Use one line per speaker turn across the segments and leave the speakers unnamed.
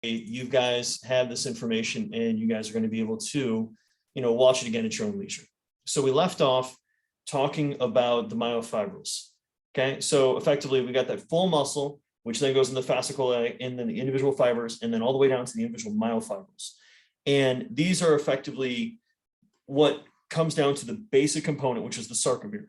you guys have this information and you guys are going to be able to, watch it again at your own leisure. So we left off talking about the myofibrils. Okay, so effectively we got that full muscle, which then goes in the fasciculi and then the individual fibers, and then all the way down to the individual myofibrils. And these are effectively what comes down to the basic component, which is the sarcomere.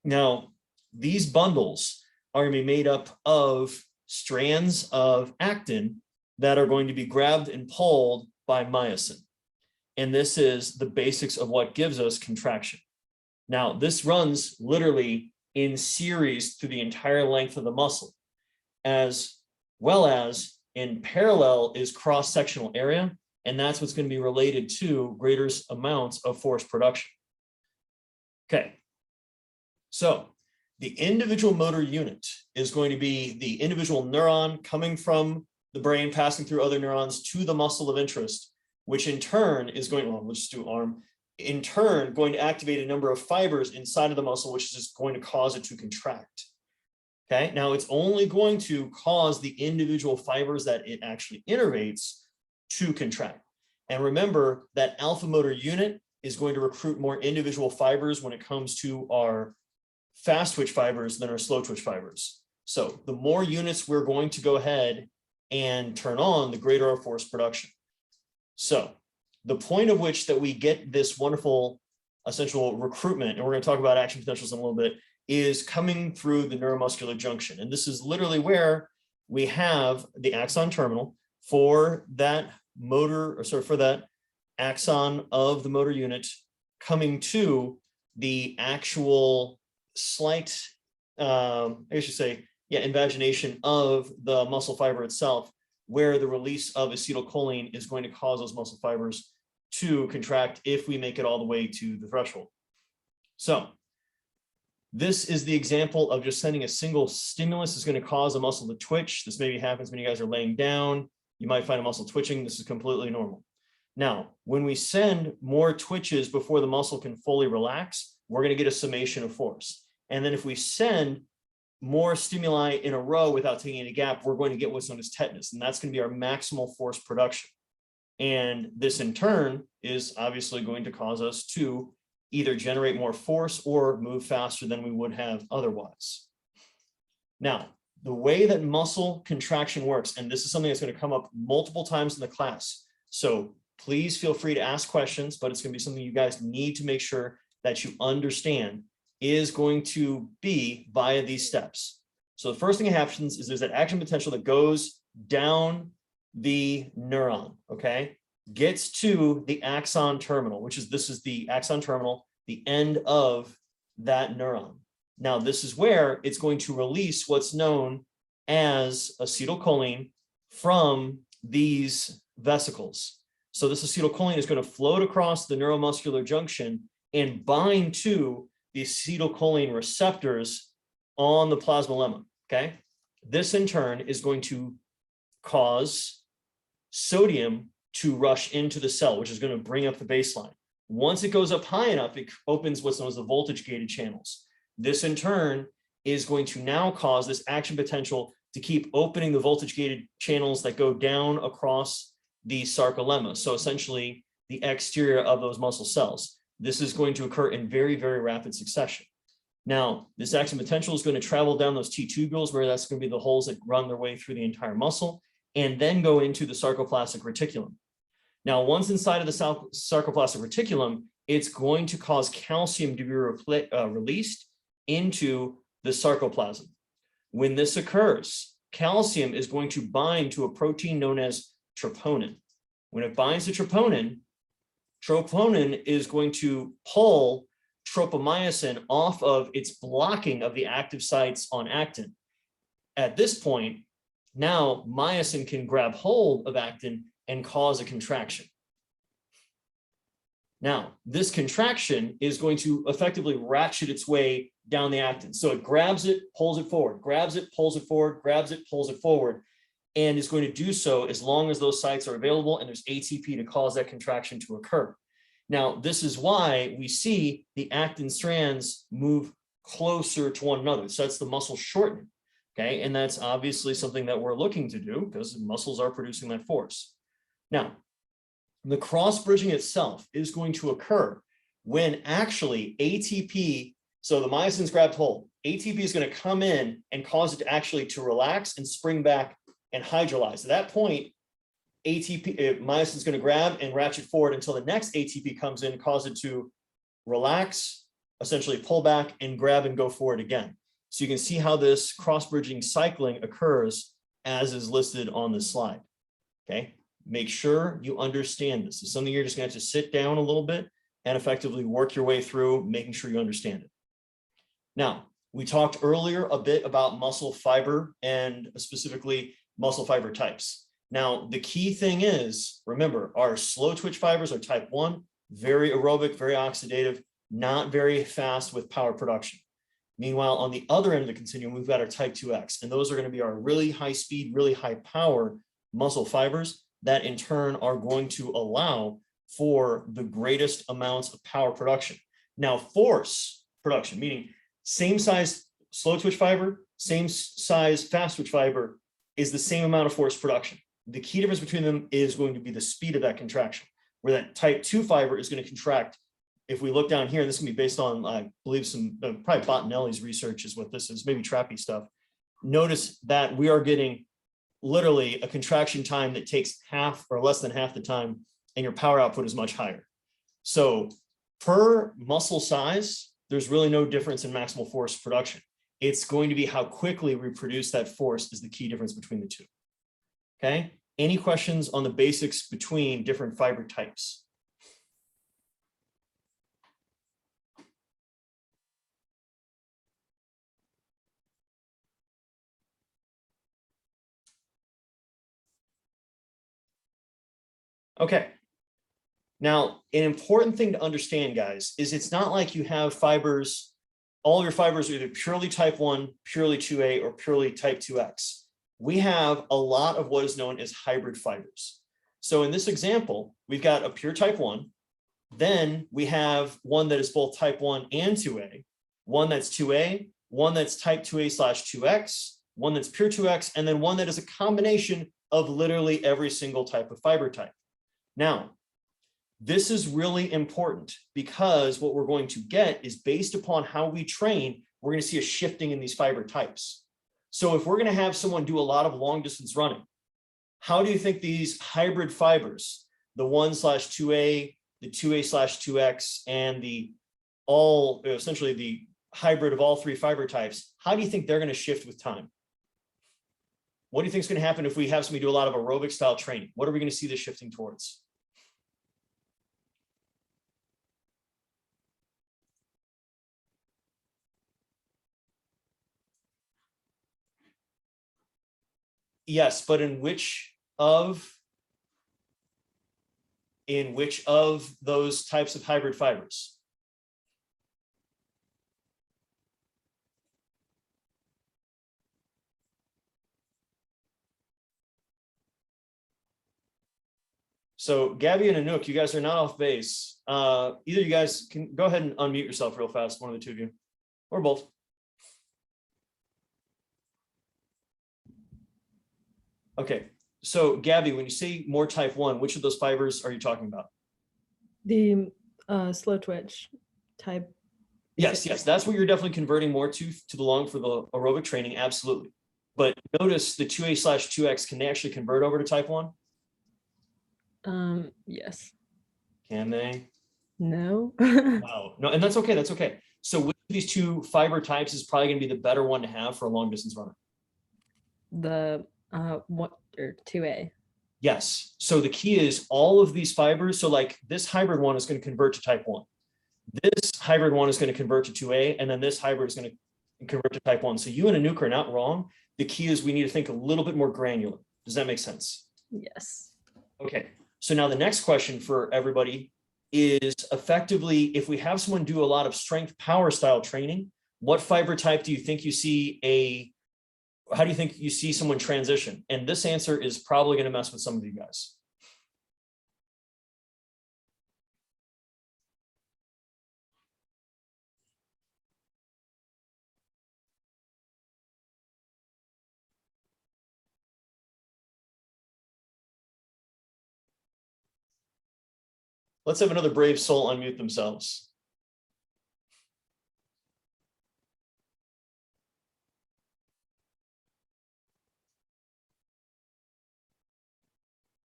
Now, these bundles are going to be made up of strands of actin that are going to be grabbed and pulled by myosin. And this is the basics of what gives us contraction. Now, this runs literally in series through the entire length of the muscle, as well as in parallel is cross-sectional area, and that's what's going to be related to greater amounts of force production. Okay, so the individual motor unit is going to be the individual neuron coming from the brain, passing through other neurons to the muscle of interest, which in turn is going, well, let's just do arm, in turn going to activate a number of fibers inside of the muscle, which is just going to cause it to contract. Okay, now it's only going to cause the individual fibers that it actually innervates to contract. And remember that alpha motor unit is going to recruit more individual fibers when it comes to our fast twitch fibers than our slow twitch fibers. So the more units we're going to go ahead and turn on, the greater our force production. So the point of which that we get this wonderful essential recruitment, and we're going to talk about action potentials in a little bit, is coming through the neuromuscular junction. And this is literally where we have the axon terminal for that motor, or sorry, for that axon of the motor unit coming to the actual slight, I should say, invagination of the muscle fiber itself, where the release of acetylcholine is going to cause those muscle fibers to contract if we make it all the way to the threshold. So this is the example of just sending a single stimulus is going to cause a muscle to twitch. This maybe happens when you guys are laying down. You might find a muscle twitching. This is completely normal. Now, when we send more twitches before the muscle can fully relax, we're going to get a summation of force. And then if we send more stimuli in a row without taking any gap, we're going to get what's known as tetanus, and that's going to be our maximal force production. And this in turn is obviously going to cause us to either generate more force or move faster than we would have otherwise. Now, the way that muscle contraction works, and this is something that's going to come up multiple times in the class, so please feel free to ask questions, but it's going to be something you guys need to make sure that you understand, is going to be via these steps. So the first thing that happens is there's that action potential that goes down the neuron, okay, gets to the axon terminal, which is, this is the axon terminal, the end of that neuron. Now, this is where it's going to release what's known as acetylcholine from these vesicles. So this acetylcholine is going to float across the neuromuscular junction and bind to the acetylcholine receptors on the plasmalemma, okay? This in turn is going to cause sodium to rush into the cell, which is going to bring up the baseline. Once it goes up high enough, it opens what's known as the voltage-gated channels. This in turn is going to now cause this action potential to keep opening the voltage-gated channels that go down across the sarcolemma. So essentially the exterior of those muscle cells. This is going to occur in very, very rapid succession. Now, this action potential is going to travel down those T tubules, where that's going to be the holes that run their way through the entire muscle, and then go into the sarcoplastic reticulum. Now, once inside of the sarcoplastic reticulum, it's going to cause calcium to be released into the sarcoplasm. When this occurs, calcium is going to bind to a protein known as troponin. When it binds to troponin, troponin is going to pull tropomyosin off of its blocking of the active sites on actin. At this point, now myosin can grab hold of actin and cause a contraction. Now, this contraction is going to effectively ratchet its way down the actin. So it grabs it, pulls it forward, grabs it, pulls it forward, grabs it, pulls it forward, and is going to do so as long as those sites are available and there's ATP to cause that contraction to occur. Now, this is why we see the actin strands move closer to one another. So that's the muscle shortening. Okay, and that's obviously something that we're looking to do because muscles are producing that force. Now, the cross bridging itself is going to occur when actually ATP, so the myosin's grabbed hold, ATP is going to come in and cause it to actually to relax and spring back and hydrolyze. At that point, myosin is going to grab and ratchet forward until the next ATP comes in, cause it to relax, essentially pull back and grab and go forward again. So you can see how this cross-bridging cycling occurs as is listed on this slide. Okay, make sure you understand this. It's something you're just going to have to sit down a little bit and effectively work your way through, making sure you understand it. Now, we talked earlier a bit about muscle fiber and specifically muscle fiber types. Now, the key thing is, remember, our slow twitch fibers are type 1, very aerobic, very oxidative, not very fast with power production. Meanwhile, on the other end of the continuum, we've got our type 2X, and those are going to be our really high speed, really high power muscle fibers that in turn are going to allow for the greatest amounts of power production. Now, force production, meaning same size slow twitch fiber, same size fast twitch fiber is the same amount of force production. The key difference between them is going to be the speed of that contraction, where that type 2 fiber is going to contract. If we look down here, and this can be based on, I believe, some probably Bottinelli's research is what this is, maybe Trappy stuff. Notice that we are getting literally a contraction time that takes half or less than half the time, and your power output is much higher. So per muscle size, there's really no difference in maximal force production. It's going to be how quickly we produce that force is the key difference between the two. Okay, any questions on the basics between different fiber types? Okay. Now, an important thing to understand, guys, is it's not like you have fibers, all your fibers are either purely type 1, purely 2A, or purely type 2X. We have a lot of what is known as hybrid fibers. So in this example, we've got a pure type 1, then we have one that is both type 1 and 2A, one that's 2A, one that's type 2A/2X, one that's pure 2X, and then one that is a combination of literally every single type of fiber type. Now, this is really important because what we're going to get is based upon how we train, we're going to see a shifting in these fiber types. So if we're going to have someone do a lot of long distance running, how do you think these hybrid fibers, the 1/2A, the 2A/2X, and essentially the hybrid of all three fiber types, how do you think they're going to shift with time? What do you think is going to happen if we have somebody do a lot of aerobic style training? What are we going to see this shifting towards? Yes, but in which of those types of hybrid fibers? So Gabby and Anouk, you guys are not off base. Either you guys can go ahead and unmute yourself real fast, one of the two of you, or both. Okay, so Gabby, when you say more type 1, which of those fibers are you talking about?
The slow twitch type.
Yes, that's what you're definitely converting more to the long for the aerobic training, absolutely. But notice the 2A/2X, can they actually convert over to type 1?
Yes.
Can they?
No.
Wow. No, and that's okay. That's okay. So which of these two fiber types is probably going to be the better one to have for a long distance runner?
The 2A.
Yes. So the key is all of these fibers. So like this hybrid one is going to convert to type 1. This hybrid one is going to convert to 2A, and then this hybrid is going to convert to type 1. So you and Anouk are not wrong. The key is we need to think a little bit more granular. Does that make sense?
Yes.
Okay. So now the next question for everybody is effectively, if we have someone do a lot of strength power style training, what fiber type do you think you see how do you think you see someone transition? And this answer is probably going to mess with some of you guys. Let's have another brave soul unmute themselves.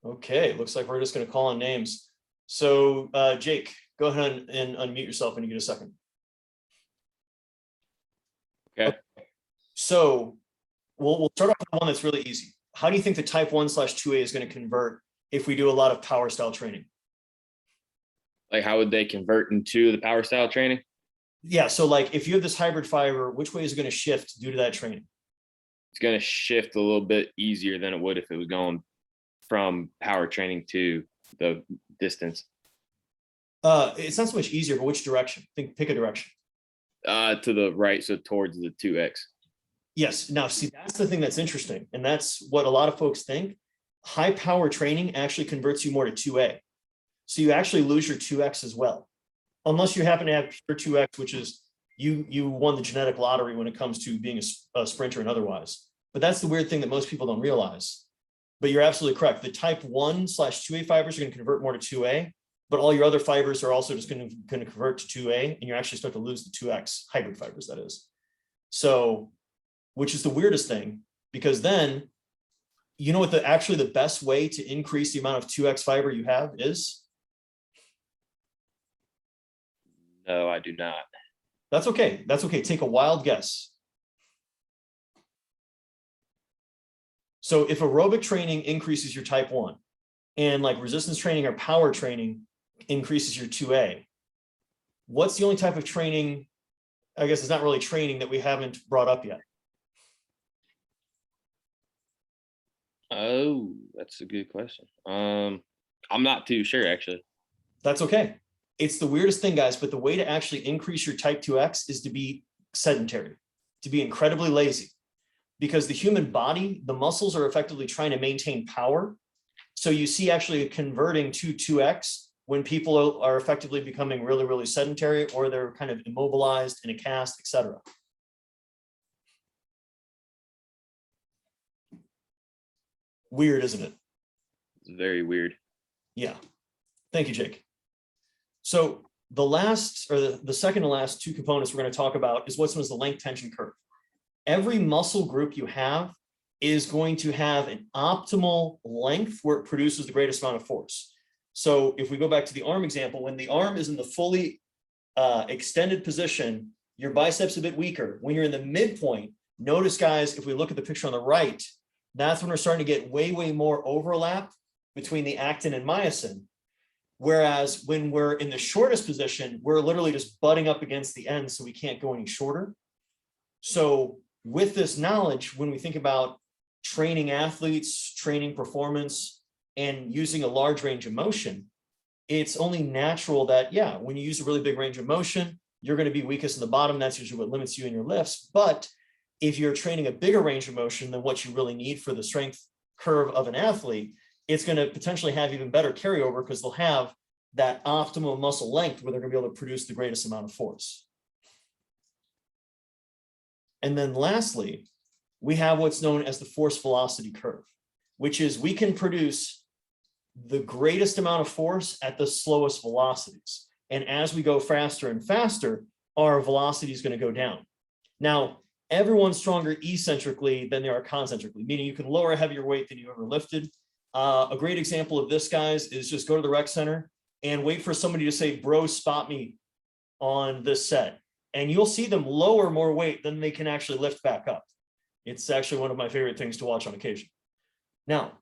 Okay, looks like we're just going to call on names. So Jake, go ahead and unmute yourself when you get a second.
Okay.
So we'll start off with one that's really easy. How do you think the type 1/2A is going to convert if we do a lot of power style training?
Like, how would they convert into the power style training?
Yeah, so like if you have this hybrid fiber, which way is it going to shift due to that training?
It's going to shift a little bit easier than it would if it was going from power training to the distance.
It's not so much easier, but which direction? Pick a direction.
To the right, so towards the 2x.
Yes. Now, see, that's the thing that's interesting. And that's what a lot of folks think. High power training actually converts you more to 2A. So you actually lose your 2x as well. Unless you happen to have pure 2x, which is you won the genetic lottery when it comes to being a sprinter and otherwise. But that's the weird thing that most people don't realize. But you're absolutely correct. The type 1/2A fibers are going to convert more to 2A, but all your other fibers are also just going to convert to 2A, and you actually start to lose the 2x hybrid fibers, that is. So, which is the weirdest thing, because then, you know what actually the best way to increase the amount of 2x fiber you have is?
No, I do not.
That's okay. That's okay. Take a wild guess. So if aerobic training increases your type 1 and like resistance training or power training increases your 2A, what's the only type of training, I guess it's not really training, that we haven't brought up yet?
Oh, that's a good question. I'm not too sure, actually.
That's okay. It's the weirdest thing, guys, but the way to actually increase your type 2X is to be sedentary, to be incredibly lazy. Because the human body, the muscles are effectively trying to maintain power. So you see actually converting to 2x when people are effectively becoming really, really sedentary, or they're kind of immobilized in a cast, etc. Weird, isn't it?
It's very weird.
Yeah. Thank you, Jake. So the last, or the second to last two components we're going to talk about is what's known as the length tension curve. Every muscle group you have is going to have an optimal length where it produces the greatest amount of force. So if we go back to the arm example, when the arm is in the fully extended position, your biceps a bit weaker. When you're in the midpoint, notice, guys, if we look at the picture on the right, that's when we're starting to get way, way more overlap between the actin and myosin. Whereas when we're in the shortest position, we're literally just butting up against the end, so we can't go any shorter. So with this knowledge, when we think about training athletes, training performance, and using a large range of motion, it's only natural that, yeah, when you use a really big range of motion, you're going to be weakest in the bottom. That's usually what limits you in your lifts. But if you're training a bigger range of motion than what you really need for the strength curve of an athlete, it's going to potentially have even better carryover because they'll have that optimal muscle length where they're going to be able to produce the greatest amount of force. And then lastly, we have what's known as the force velocity curve, which is we can produce the greatest amount of force at the slowest velocities. And as we go faster and faster, our velocity is going to go down. Now, everyone's stronger eccentrically than they are concentrically, meaning you can lower a heavier weight than you ever lifted. A great example of this, guys, is just go to the rec center and wait for somebody to say, bro, spot me on this set. And you'll see them lower more weight than they can actually lift back up. It's actually one of my favorite things to watch on occasion. Now,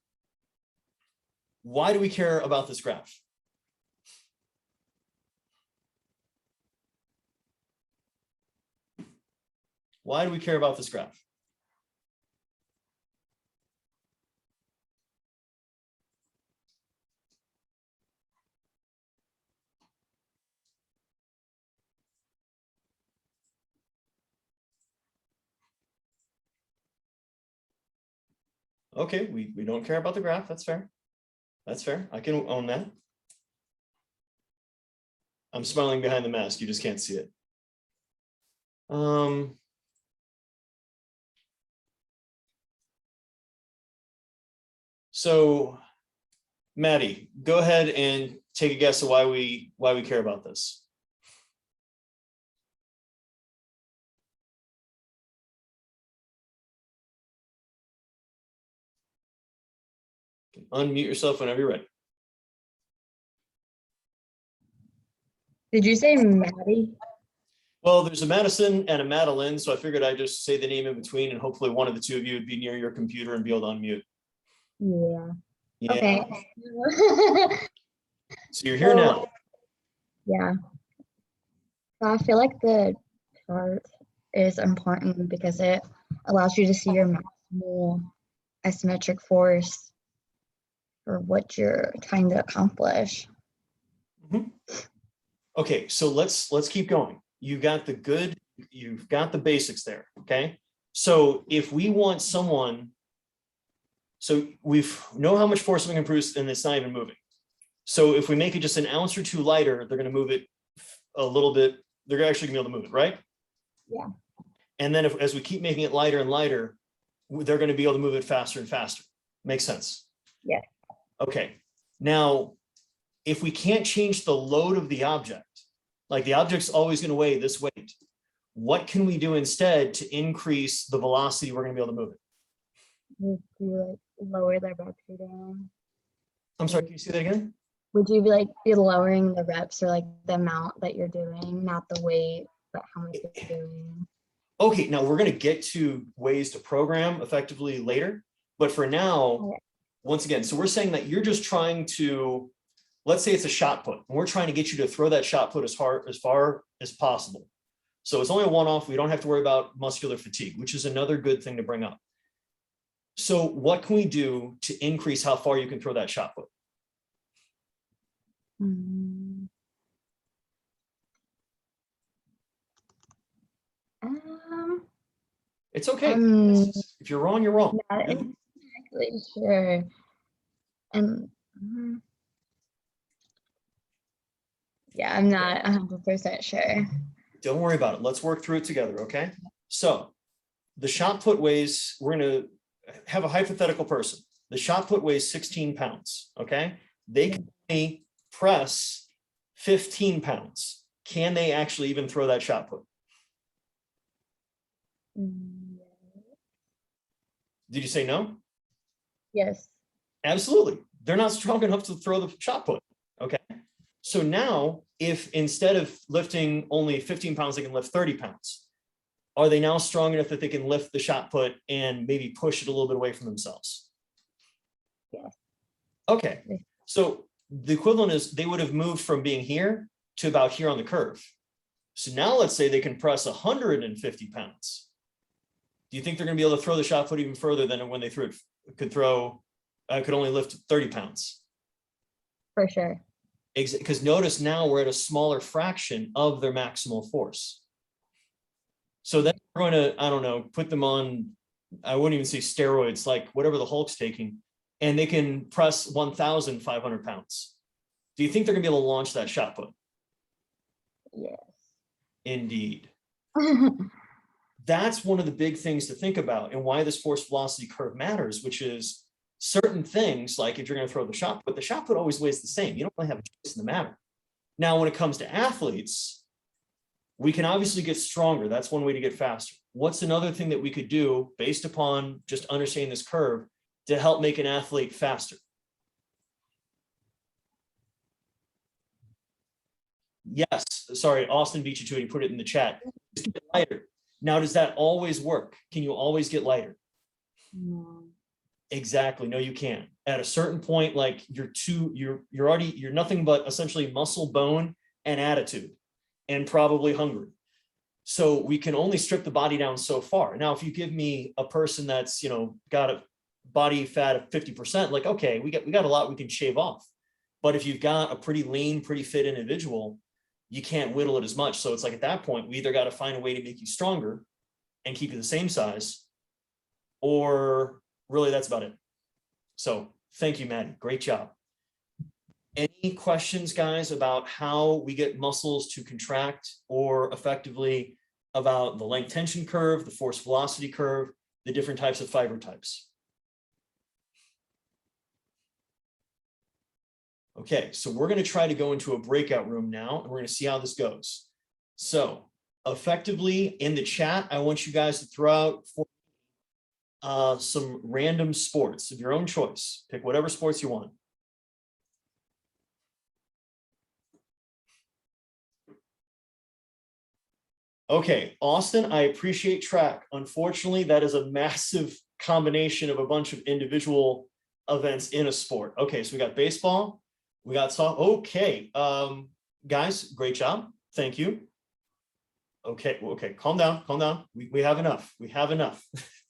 why do we care about this graph? Why do we care about this graph? Okay, we don't care about the graph. That's fair. That's fair. I can own that. I'm smiling behind the mask. You just can't see it. So, Maddie, go ahead and take a guess at why we care about this. Unmute yourself whenever you're ready.
Did you say Maddie?
Well, there's a Madison and a Madeline, so I figured I'd just say the name in between, and hopefully one of the two of you would be near your computer and be able to unmute.
Yeah.
Yeah.
Okay.
So you're here now.
Yeah. So I feel like the chart is important because it allows you to see your maximal isometric force for what you're trying to accomplish.
Mhm. Okay, so let's keep going. You've got the basics there, okay? So if we want someone, so we know how much force we can produce and it's not even moving. So if we make it just an ounce or two lighter, they're gonna move it a little bit, they're actually gonna be able to move it, right?
Yeah.
And then as we keep making it lighter and lighter, they're gonna be able to move it faster and faster. Makes sense?
Yeah.
Okay, now, if we can't change the load of the object, like the object's always going to weigh this weight, what can we do instead to increase the velocity we're going to be able to move it?
Would you like lower the reps you're doing?
I'm sorry, can you say that again?
Would you be lowering the reps or like the amount that you're doing, not the weight, but how much you're doing?
Okay, now we're going to get to ways to program effectively later, but for now,
Okay.
once again, so we're saying that you're just trying to, let's say it's a shot put, and we're trying to get you to throw that shot put as far as possible. So it's only a one-off. We don't have to worry about muscular fatigue, which is another good thing to bring up. So what can we do to increase how far you can throw that shot put?
Mm.
It's okay. If you're wrong, you're wrong.
Not exactly sure. And yeah, I'm not 100% sure.
Don't worry about it. Let's work through it together, okay? So the shot put weighs, we're going to have a hypothetical person. The shot put weighs 16 pounds, okay? They can only press 15 pounds. Can they actually even throw that shot put? Did you say no?
Yes.
Absolutely. They're not strong enough to throw the shot put, okay? So now, if instead of lifting only 15 pounds, they can lift 30 pounds, are they now strong enough that they can lift the shot put and maybe push it a little bit away from themselves?
Yes.
Okay, so the equivalent is they would have moved from being here to about here on the curve. So now let's say they can press 150 pounds. Do you think they're going to be able to throw the shot put even further than when they could only lift 30 pounds?
For sure.
Because notice now we're at a smaller fraction of their maximal force. So then we're going to, I don't know, put them on, I wouldn't even say steroids, like whatever the Hulk's taking, and they can press 1,500 pounds. Do you think they're going to be able to launch that shot put?
Yes.
Indeed. That's one of the big things to think about and why this force velocity curve matters, which is certain things, like if you're going to throw the shot put always weighs the same. You don't really have a choice in the matter. Now, when it comes to athletes, we can obviously get stronger. That's one way to get faster. What's another thing that we could do based upon just understanding this curve to help make an athlete faster? Yes, sorry, Austin beat you to it. He put it in the chat. Just get lighter. Now, does that always work? Can you always get lighter?
No.
Exactly. No, you can't. At a certain point, like you're nothing but essentially muscle, bone, and attitude, and probably hungry. So we can only strip the body down so far. Now, if you give me a person that's, got a body fat of 50%, like, okay, we got a lot we can shave off. But if you've got a pretty lean, pretty fit individual, you can't whittle it as much. So it's like at that point, we either got to find a way to make you stronger and keep you the same size, or really that's about it. So thank you, Maddie. Great job. Any questions, guys, about how we get muscles to contract, or effectively about the length tension curve, the force velocity curve, the different types of fiber types? Okay, so we're going to try to go into a breakout room now, and we're going to see how this goes. So effectively in the chat, I want you guys to throw out some random sports of your own choice. Pick whatever sports you want. Okay, Austin, I appreciate track. Unfortunately, that is a massive combination of a bunch of individual events in a sport. Okay, so we got baseball, we got soccer. Okay, guys, great job. Thank you. Okay, okay, calm down, calm down. We have enough. We have enough.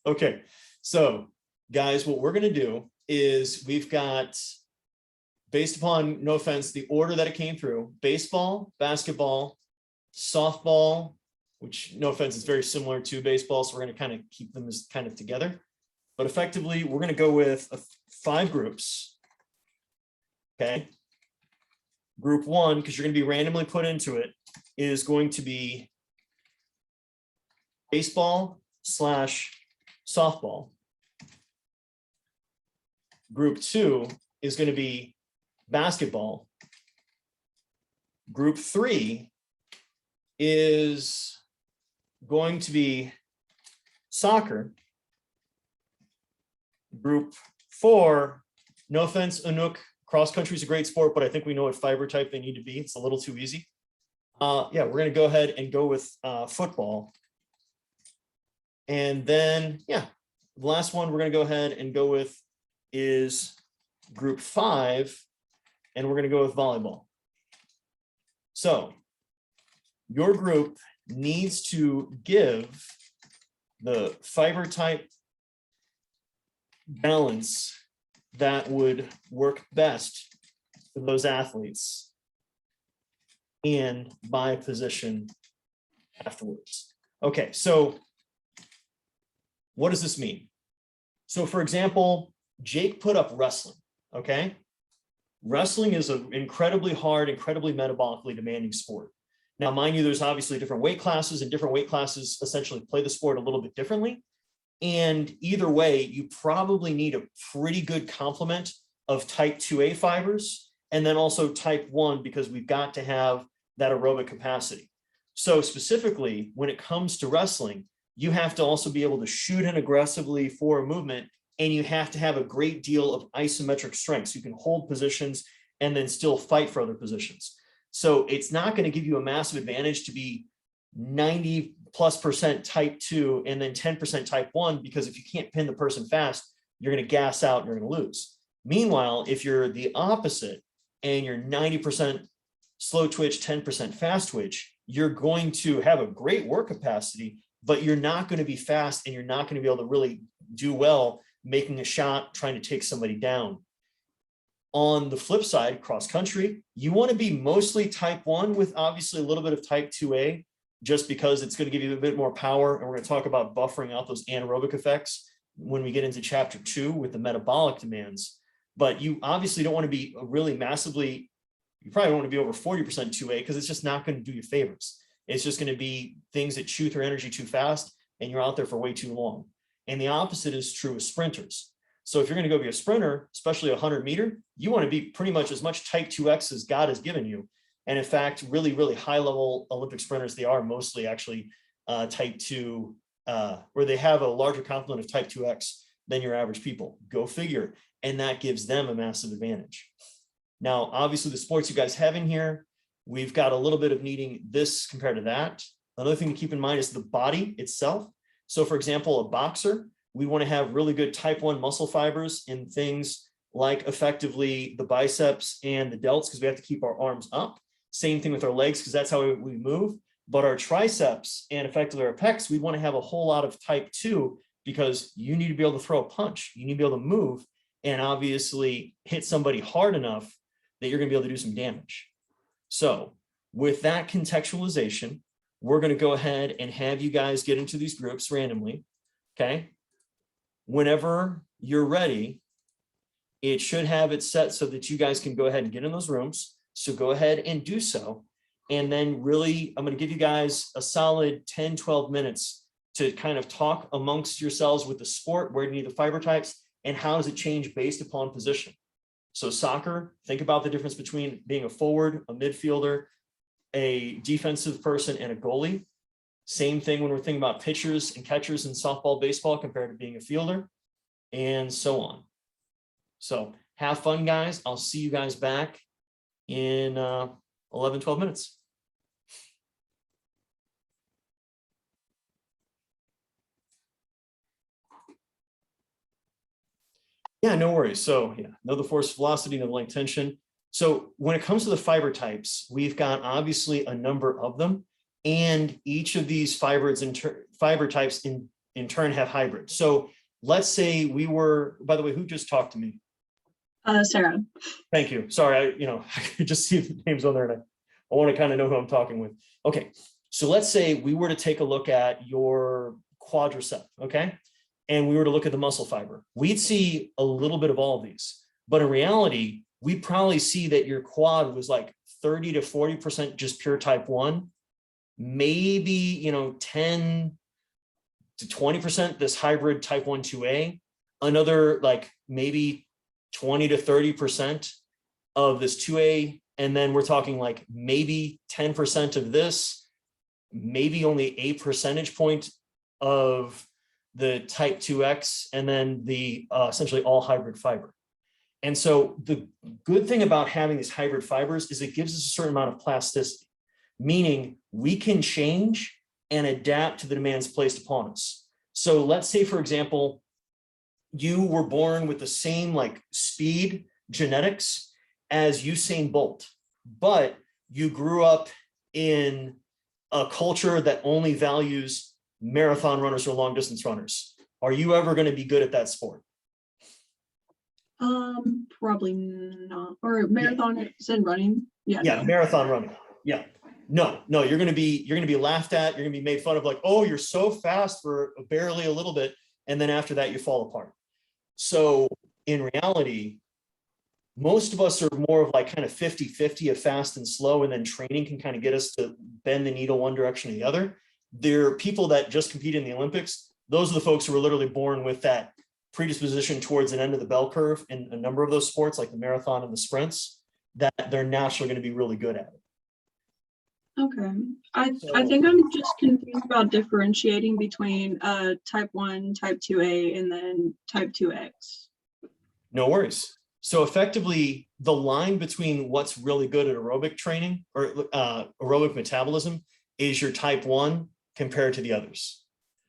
Okay, so guys, what we're gonna do is we've got, based upon, no offense, the order that it came through: baseball, basketball, softball, which, no offense, is very similar to baseball, so we're going to kind of keep them as kind of together. But effectively, we're going to go with 5 groups. Okay. Group 1, because you're going to be randomly put into it, is going to be baseball / softball. Group 2 is going to be basketball. Group 3 is going to be soccer. Group 4, no offense, Anouk, cross country is a great sport, but I think we know what fiber type they need to be. It's a little too easy. Yeah, we're going to go ahead and go with football. And then, yeah, the last one we're going to go ahead and go with is group 5, and we're going to go with volleyball. So your group needs to give the fiber type balance that would work best for those athletes and by position afterwards. Okay, so what does this mean? So for example, Jake put up wrestling, okay? Wrestling is an incredibly hard, incredibly metabolically demanding sport. Now, mind you, there's obviously different weight classes, and different weight classes essentially play the sport a little bit differently. And either way, you probably need a pretty good complement of type 2A fibers, and then also type 1, because we've got to have that aerobic capacity. So specifically, when it comes to wrestling, you have to also be able to shoot in aggressively for a movement, and you have to have a great deal of isometric strength, so you can hold positions and then still fight for other positions. So it's not going to give you a massive advantage to be 90+% type 2 and then 10% type 1, because if you can't pin the person fast, you're going to gas out and you're going to lose. Meanwhile, if you're the opposite and you're 90% slow twitch, 10% fast twitch, you're going to have a great work capacity, but you're not going to be fast, and you're not going to be able to really do well making a shot, trying to take somebody down. On the flip side, cross country, you want to be mostly type 1 with obviously a little bit of type 2A, just because it's going to give you a bit more power. And we're going to talk about buffering out those anaerobic effects when we get into chapter 2 with the metabolic demands. But you obviously don't want to be really massively, you probably don't want to be over 40% 2A, because it's just not going to do you favors. It's just going to be things that chew through energy too fast, and you're out there for way too long. And the opposite is true with sprinters. So if you're going to go be a sprinter, especially a 100-meter, you want to be pretty much as much type 2X as God has given you. And in fact, really, really high level Olympic sprinters, they are mostly actually type 2, where they have a larger complement of type 2X than your average people. Go figure. And that gives them a massive advantage. Now, obviously, the sports you guys have in here, we've got a little bit of needing this compared to that. Another thing to keep in mind is the body itself. So for example, a boxer, we want to have really good type 1 muscle fibers in things like effectively the biceps and the delts, because we have to keep our arms up. Same thing with our legs, because that's how we move. But our triceps and effectively our pecs, we want to have a whole lot of type 2, because you need to be able to throw a punch. You need to be able to move and obviously hit somebody hard enough that you're going to be able to do some damage. So with that contextualization, we're going to go ahead and have you guys get into these groups randomly. Okay. Whenever you're ready, it should have it set so that you guys can go ahead and get in those rooms. So go ahead and do so. And then really, I'm going to give you guys a solid 10, 12 minutes to kind of talk amongst yourselves with the sport, where do you need the fiber types, and how does it change based upon position. So soccer, think about the difference between being a forward, a midfielder, a defensive person, and a goalie. Same thing when we're thinking about pitchers and catchers in softball, baseball compared to being a fielder, and so on. So have fun, guys. I'll see you guys back in 11, 12 minutes. Yeah, no worries. So yeah, know the force, velocity, know the length, tension. So when it comes to the fiber types, we've got obviously a number of them, and each of these fiber types in turn have hybrids. So let's say we were, by the way, who just talked to me?
Sarah.
Thank you. Sorry, I could just see the names on there, and I want to kind of know who I'm talking with. Okay, so let's say we were to take a look at your quadricep, okay? And we were to look at the muscle fiber. We'd see a little bit of all of these, but in reality, we probably see that your quad was like 30 to 40% just pure type 1, maybe 10 to 20% this hybrid type 1 2A, another like maybe 20 to 30% of this 2A, and then we're talking like maybe 10% of this, maybe only a percentage point of the type 2X, and then the essentially all hybrid fiber. And so the good thing about having these hybrid fibers is it gives us a certain amount of plasticity, meaning we can change and adapt to the demands placed upon us. So let's say, for example, you were born with the same like speed genetics as Usain Bolt, but you grew up in a culture that only values marathon runners or long distance runners. Are you ever going to be good at that sport?
Probably not. Or marathon and running. Yeah.
Yeah,
No.
marathon running. Yeah. No, you're going to be laughed at. You're going to be made fun of, like, oh, you're so fast for barely a little bit. And then after that, you fall apart. So in reality, most of us are more of like kind of 50-50 of fast and slow, and then training can kind of get us to bend the needle one direction or the other. There are people that just compete in the Olympics. Those are the folks who are literally born with that predisposition towards an end of the bell curve in a number of those sports, like the marathon and the sprints, that they're naturally going to be really good at it.
Okay. I think I'm just confused about differentiating between type 1, type 2A, and then type 2X.
No worries. So effectively, the line between what's really good at aerobic training or aerobic metabolism is your type 1 compared to the others.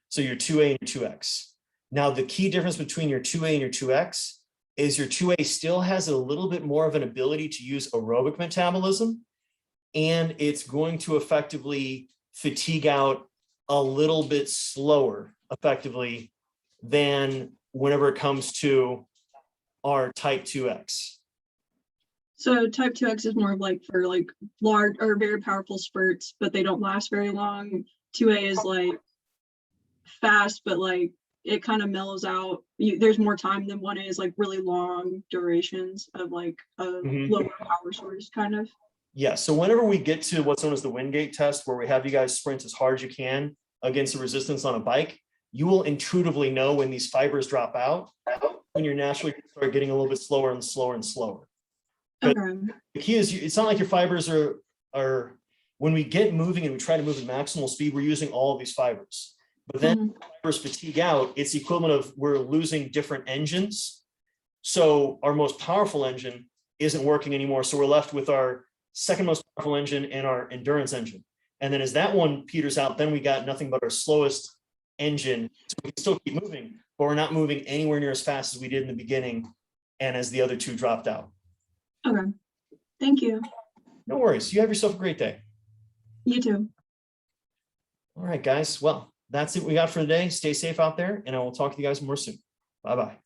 So your 2A and your 2X. Now, the key difference between your 2A and your 2X is your 2A still has a little bit more of an ability to use aerobic metabolism, and it's going to effectively fatigue out a little bit slower effectively than whenever it comes to our type 2X.
So type 2X is more of like for like large or very powerful spurts, but they don't last very long. 2A is like fast, but like it kind of mellows out. There's more time than 1A is like really long durations of like a lower power source kind of.
Yeah, so whenever we get to what's known as the Wingate test, where we have you guys sprint as hard as you can against the resistance on a bike, you will intuitively know when these fibers drop out, when you're naturally going to start getting a little bit slower and slower and slower.
Okay.
The key is it's not like your fibers are when we get moving and we try to move at maximal speed, we're using all of these fibers. But then fibers fatigue out, it's the equivalent of we're losing different engines. So our most powerful engine isn't working anymore. So we're left with our second most powerful engine and our endurance engine. And then as that one peters out, then we got nothing but our slowest engine. So we can still keep moving, but we're not moving anywhere near as fast as we did in the beginning and as the other two dropped out.
Okay. Thank you.
No worries. You have yourself a great day.
You too.
All right, guys. Well, that's it we got for today. Stay safe out there, and I will talk to you guys more soon. Bye-bye.